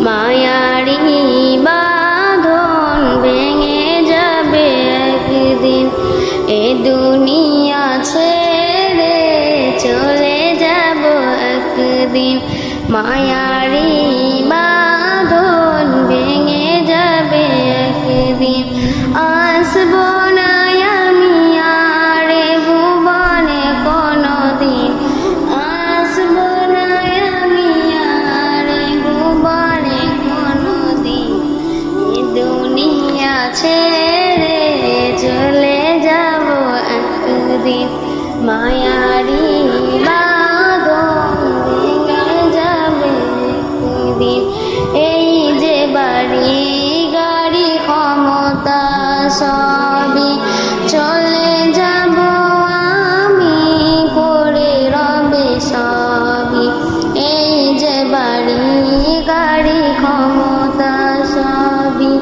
মায়ারি বাঁধন ভেঙে যাবে একদিন, এ দুনিয়া ছেড়ে চলে যাব একদিন। মায়ারি বাঁধন ভেঙে যাবে একদিন, আসবো না আমি আর এ ভুবনে কোনদিন, আসবো না আমি আর এ ভুবনে কোনদিন, এ দুনিয়া ছেড়ে চলে যাব একদিন। মায়ারি বাঁধন ভেঙে যাবে একদিন, এই যে বাড়ি গাড়ি ক্ষমতা সবই চলে যাব আমি, পড়ে রবে সবই। এই যে বাড়ি গাড়ি ক্ষমতা সবই